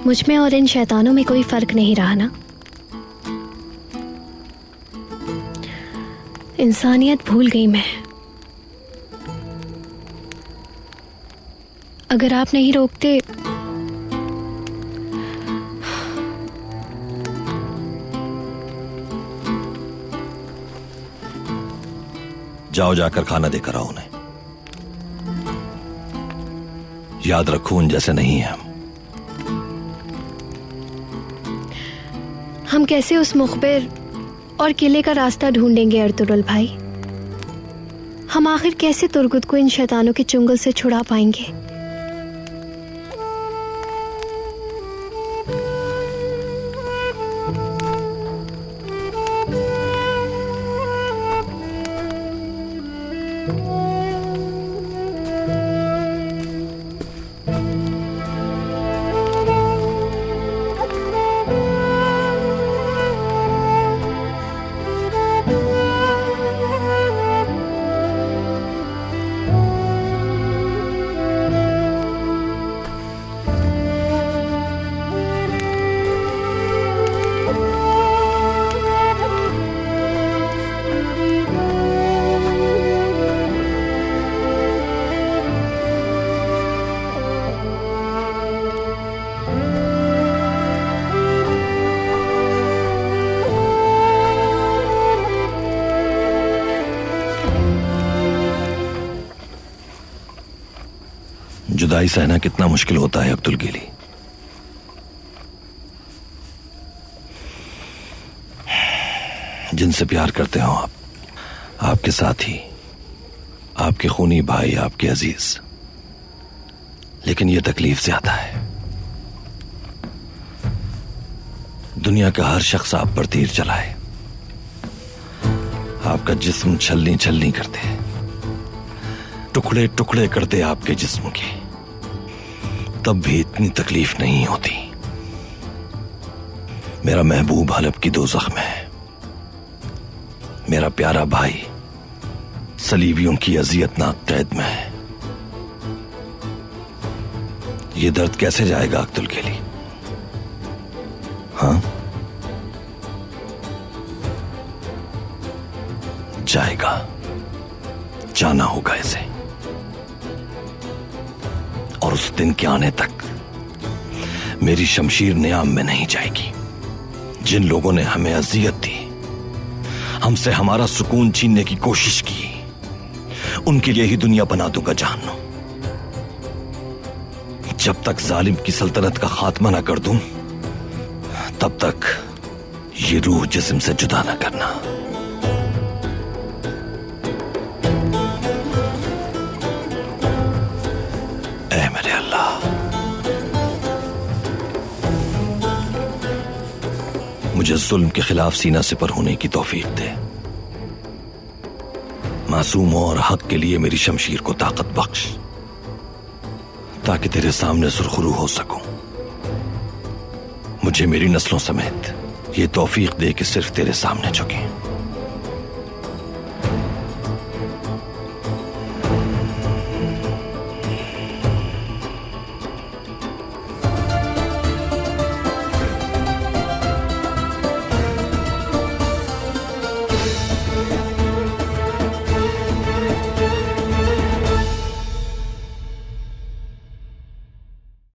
मुझ में और इन शैतानों में कोई फर्क नहीं रहा ना। इंसानियत भूल गई मैं। अगर आप नहीं रोकते जाओ, जाकर खाना देकर आओ उन्हें। याद रखो उन जैसे नहीं है हम कैसे उस मुखबिर और किले का रास्ता ढूंढेंगे अर्तुगरुल भाई? हम आखिर कैसे तुर्गुत को इन शैतानों के चुंगल से छुड़ा पाएंगे? जुदाई सहना कितना मुश्किल होता है अब्दुल गिली। जिनसे प्यार करते हो आप, आपके साथी, आपके खूनी भाई, आपके अजीज, लेकिन यह तकलीफ ज्यादा है। दुनिया का हर शख्स आप पर तीर चलाए, आपका जिस्म छलनी छलनी करते, टुकड़े टुकड़े करते आपके जिस्म के, तब भी इतनी तकलीफ नहीं होती। मेरा महबूब हलब की दोज़ख में है, मेरा प्यारा भाई सलीबियों की अजियतनाक कैद में है। ये दर्द कैसे जाएगा अब्दुल गिली? हाँ, जाएगा, जाना होगा इसे। और उस दिन के आने तक मेरी शमशीर नियाम में नहीं जाएगी। जिन लोगों ने हमें अजियत दी, हमसे हमारा सुकून छीनने की कोशिश की, उनके लिए ही दुनिया बना दूंगा जहन्नुम। जब तक जालिम की सल्तनत का खात्मा ना कर दूं, तब तक ये रूह जिस्म से जुदा ना करना। ऐ मेरे अल्लाह, मुझे जुल्म के खिलाफ सीना सिपर होने की तौफीक दे। मासूम और हक के लिए मेरी शमशीर को ताकत बख्श, ताकि तेरे सामने सुरखरू हो सकूं। मुझे मेरी नस्लों समेत ये तौफीक दे कि सिर्फ तेरे सामने झुके।